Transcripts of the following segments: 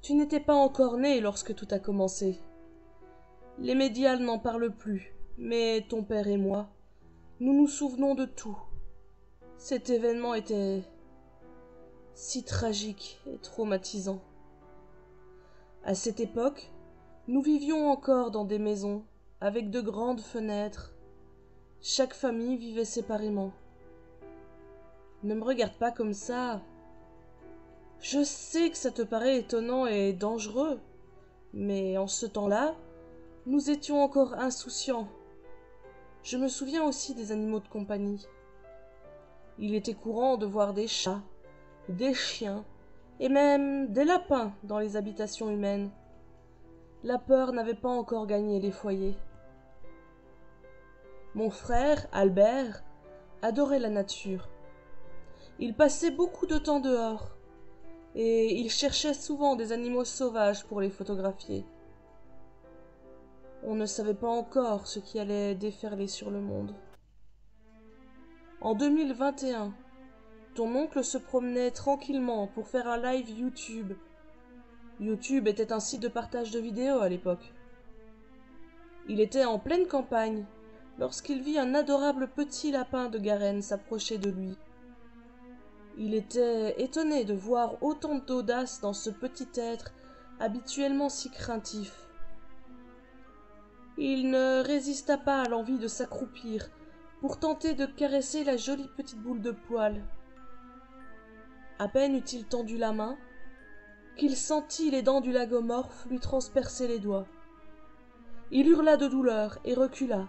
Tu n'étais pas encore né lorsque tout a commencé. Les médias n'en parlent plus, mais ton père et moi, nous nous souvenons de tout. Cet événement était si tragique et traumatisant. À cette époque, nous vivions encore dans des maisons, avec de grandes fenêtres. Chaque famille vivait séparément. Ne me regarde pas comme ça. Je sais que ça te paraît étonnant et dangereux, mais en ce temps-là, nous étions encore insouciants. Je me souviens aussi des animaux de compagnie. Il était courant de voir des chats, des chiens et même des lapins dans les habitations humaines. La peur n'avait pas encore gagné les foyers. Mon frère, Albert, adorait la nature. Il passait beaucoup de temps dehors et il cherchait souvent des animaux sauvages pour les photographier. On ne savait pas encore ce qui allait déferler sur le monde. En 2021, ton oncle se promenait tranquillement pour faire un live YouTube. YouTube était un site de partage de vidéos à l'époque. Il était en pleine campagne lorsqu'il vit un adorable petit lapin de Garenne s'approcher de lui. Il était étonné de voir autant d'audace dans ce petit être habituellement si craintif. Il ne résista pas à l'envie de s'accroupir pour tenter de caresser la jolie petite boule de poil. À peine eut-il tendu la main qu'il sentit les dents du lagomorphe lui transpercer les doigts. Il hurla de douleur et recula.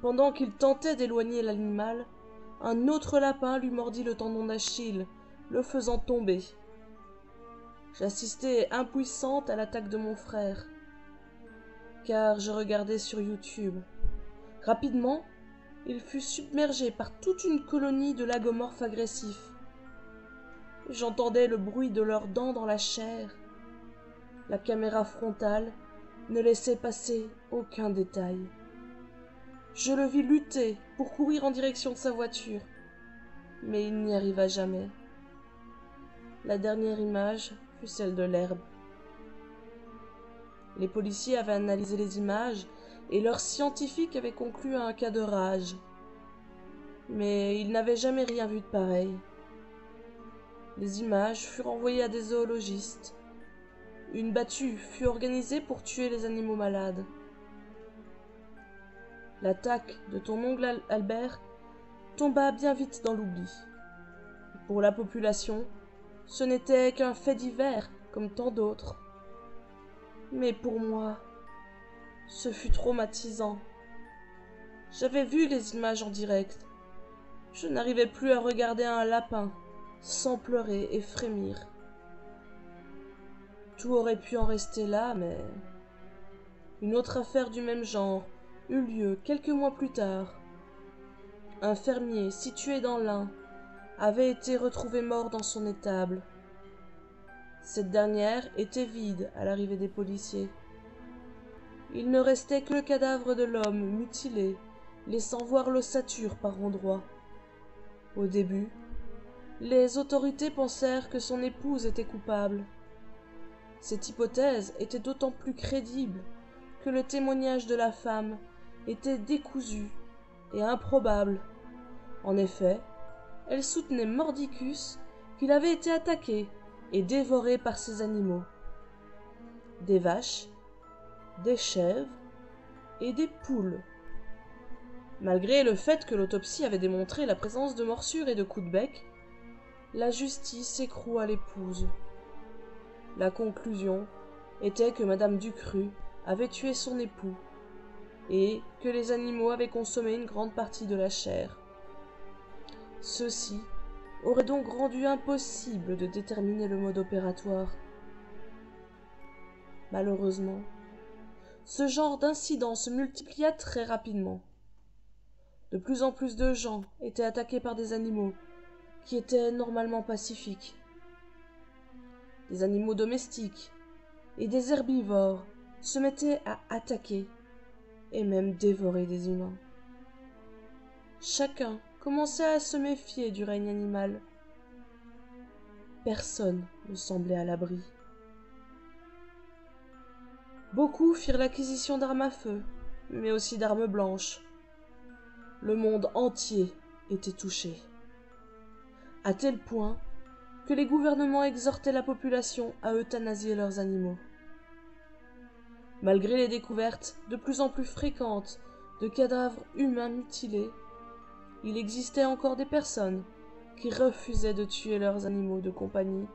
Pendant qu'il tentait d'éloigner l'animal, un autre lapin lui mordit le tendon d'Achille, le faisant tomber. J'assistais impuissante à l'attaque de mon frère, car je regardais sur YouTube. Rapidement, il fut submergé par toute une colonie de lagomorphes agressifs. J'entendais le bruit de leurs dents dans la chair. La caméra frontale ne laissait passer aucun détail. Je le vis lutter pour courir en direction de sa voiture, mais il n'y arriva jamais. La dernière image fut celle de l'herbe. Les policiers avaient analysé les images et leurs scientifiques avaient conclu à un cas de rage. Mais ils n'avaient jamais rien vu de pareil. Les images furent envoyées à des zoologistes. Une battue fut organisée pour tuer les animaux malades. L'attaque de ton oncle Albert tomba bien vite dans l'oubli. Pour la population, ce n'était qu'un fait divers comme tant d'autres. Mais pour moi, ce fut traumatisant. J'avais vu les images en direct. Je n'arrivais plus à regarder un lapin sans pleurer et frémir. Tout aurait pu en rester là, mais une autre affaire du même genre eut lieu quelques mois plus tard. Un fermier situé dans l'Ain avait été retrouvé mort dans son étable. Cette dernière était vide à l'arrivée des policiers. Il ne restait que le cadavre de l'homme mutilé, laissant voir l'ossature par endroits. Au début, les autorités pensèrent que son épouse était coupable. Cette hypothèse était d'autant plus crédible que le témoignage de la femme était décousu et improbable. En effet, elle soutenait mordicus qu'il avait été attaqué et dévoré par ces animaux. Des vaches, des chèvres et des poules. Malgré le fait que l'autopsie avait démontré la présence de morsures et de coups de bec, la justice écrout à l'épouse. La conclusion était que Madame Ducru avait tué son époux et que les animaux avaient consommé une grande partie de la chair. Ceci aurait donc rendu impossible de déterminer le mode opératoire. Malheureusement, ce genre d'incident se multiplia très rapidement. De plus en plus de gens étaient attaqués par des animaux qui étaient normalement pacifiques. Des animaux domestiques et des herbivores se mettaient à attaquer et même dévorer des humains. Chacun commençait à se méfier du règne animal. personne ne semblait à l'abri. Beaucoup firent l'acquisition d'armes à feu, mais aussi d'armes blanches. Le monde entier était touché, à tel point que les gouvernements exhortaient la population à euthanasier leurs animaux. Malgré les découvertes de plus en plus fréquentes de cadavres humains mutilés, il existait encore des personnes qui refusaient de tuer leurs animaux de compagnie,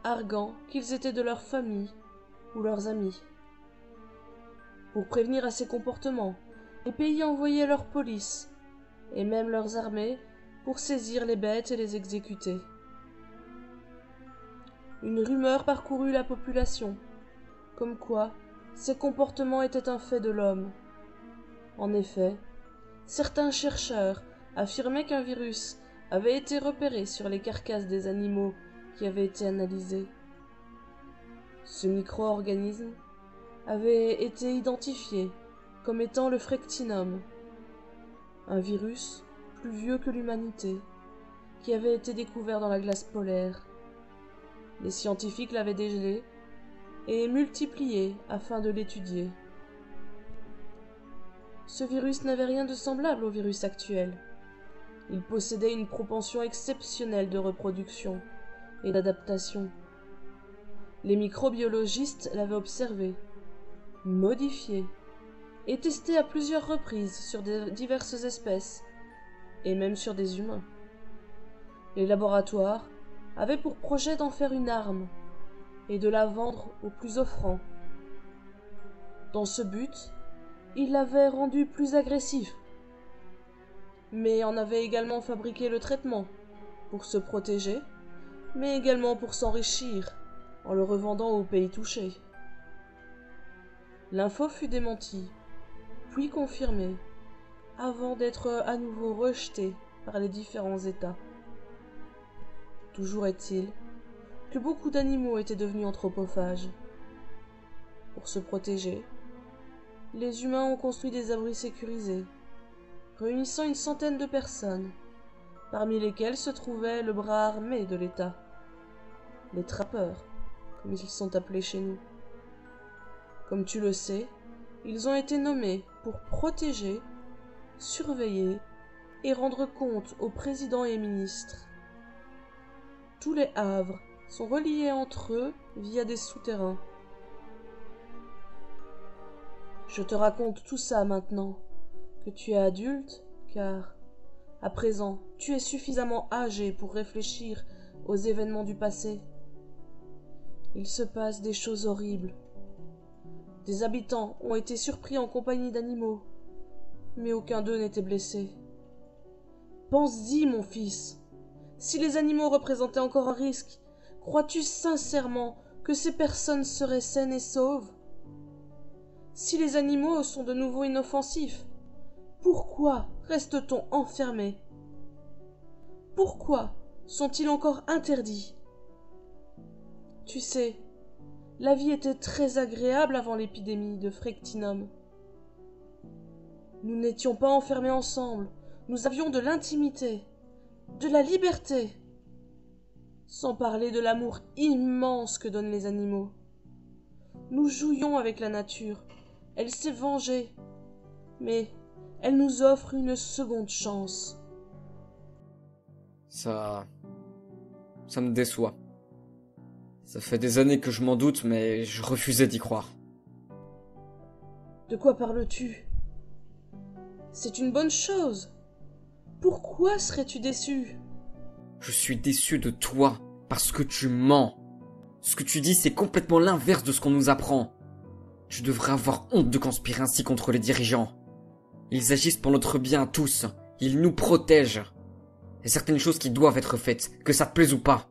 arguant qu'ils étaient de leur famille ou leurs amis. Pour prévenir à ces comportements, les pays envoyaient leur police et même leurs armées pour saisir les bêtes et les exécuter. Une rumeur parcourut la population, comme quoi ces comportements étaient un fait de l'homme. En effet, certains chercheurs affirmaient qu'un virus avait été repéré sur les carcasses des animaux qui avaient été analysés. Ce micro-organisme avait été identifié comme étant le Frectinum, un virus plus vieux que l'humanité, qui avait été découvert dans la glace polaire. Les scientifiques l'avaient dégelé et multiplié afin de l'étudier. Ce virus n'avait rien de semblable au virus actuel. Il possédait une propension exceptionnelle de reproduction et d'adaptation. Les microbiologistes l'avaient observé, modifié et testé à plusieurs reprises sur diverses espèces et même sur des humains. Les laboratoires avaient pour projet d'en faire une arme et de la vendre aux plus offrants. Dans ce but, ils l'avaient rendu plus agressif, mais en avaient également fabriqué le traitement pour se protéger, mais également pour s'enrichir en le revendant aux pays touchés. L'info fut démentie, puis confirmée, avant d'être à nouveau rejetée par les différents États. Toujours est-il que beaucoup d'animaux étaient devenus anthropophages. Pour se protéger, les humains ont construit des abris sécurisés, réunissant une centaine de personnes, parmi lesquelles se trouvait le bras armé de l'État, les trappeurs, comme ils sont appelés chez nous. Comme tu le sais, ils ont été nommés pour protéger, surveiller et rendre compte aux présidents et ministres. Tous les havres sont reliés entre eux via des souterrains. Je te raconte tout ça maintenant que tu es adulte, car, à présent, tu es suffisamment âgé pour réfléchir aux événements du passé. Il se passe des choses horribles. Des habitants ont été surpris en compagnie d'animaux, mais aucun d'eux n'était blessé. Pense-y, mon fils. Si les animaux représentaient encore un risque, crois-tu sincèrement que ces personnes seraient saines et sauves? Si les animaux sont de nouveau inoffensifs, pourquoi reste-t-on enfermé? Pourquoi sont-ils encore interdits? Tu sais, la vie était très agréable avant l'épidémie de Frectinum. Nous n'étions pas enfermés ensemble, nous avions de l'intimité, de la liberté, sans parler de l'amour immense que donnent les animaux. Nous jouions avec la nature, elle s'est vengée, mais elle nous offre une seconde chance. Ça me déçoit. Ça fait des années que je m'en doute, mais je refusais d'y croire. De quoi parles-tu? C'est une bonne chose. Pourquoi serais-tu déçu? Je suis déçu de toi, parce que tu mens. Ce que tu dis, c'est complètement l'inverse de ce qu'on nous apprend. Tu devrais avoir honte de conspirer ainsi contre les dirigeants. Ils agissent pour notre bien à tous. Ils nous protègent. Il y a certaines choses qui doivent être faites, que ça te plaise ou pas.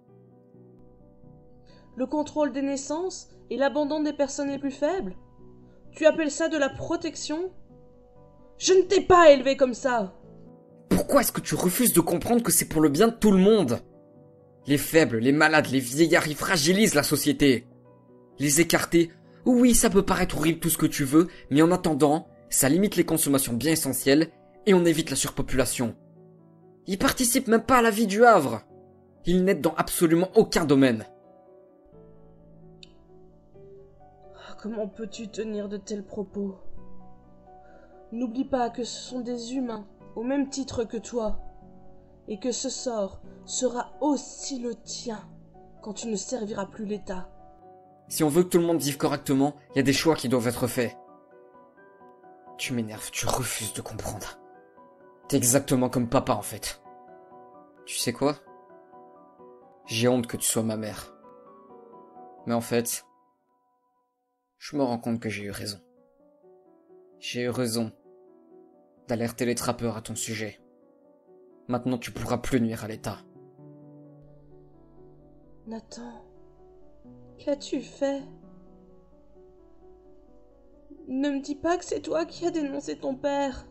Le contrôle des naissances et l'abandon des personnes les plus faibles? Tu appelles ça de la protection? Je ne t'ai pas élevé comme ça! Pourquoi est-ce que tu refuses de comprendre que c'est pour le bien de tout le monde? Les faibles, les malades, les vieillards, ils fragilisent la société. Les écarter, oui, ça peut paraître horrible tout ce que tu veux, mais en attendant, ça limite les consommations bien essentielles et on évite la surpopulation. Ils participent même pas à la vie du Havre. Il n'aide dans absolument aucun domaine. Comment peux-tu tenir de tels propos? N'oublie pas que ce sont des humains, au même titre que toi, et que ce sort sera aussi le tien quand tu ne serviras plus l'État. Si on veut que tout le monde vive correctement, il y a des choix qui doivent être faits. Tu m'énerves, tu refuses de comprendre. T'es exactement comme papa en fait. Tu sais quoi? J'ai honte que tu sois ma mère. Mais en fait, je me rends compte que j'ai eu raison. J'ai eu raison d'alerter les trappeurs à ton sujet. Maintenant tu pourras plus nuire à l'État. Nathan, qu'as-tu fait? Ne me dis pas que c'est toi qui as dénoncé ton père.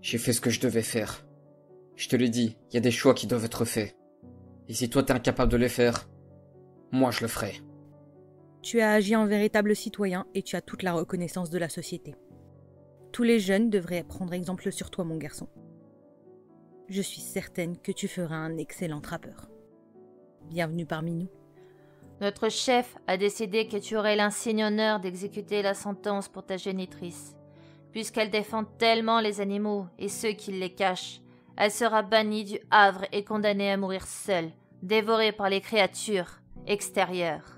J'ai fait ce que je devais faire. Je te l'ai dit, il y a des choix qui doivent être faits. Et si toi t'es incapable de les faire, moi je le ferai. Tu as agi en véritable citoyen et tu as toute la reconnaissance de la société. Tous les jeunes devraient prendre exemple sur toi, mon garçon. Je suis certaine que tu feras un excellent trappeur. Bienvenue parmi nous. Notre chef a décidé que tu aurais l'insigne honneur d'exécuter la sentence pour ta génitrice. Puisqu'elle défend tellement les animaux et ceux qui les cachent, elle sera bannie du Havre et condamnée à mourir seule, dévorée par les créatures extérieures.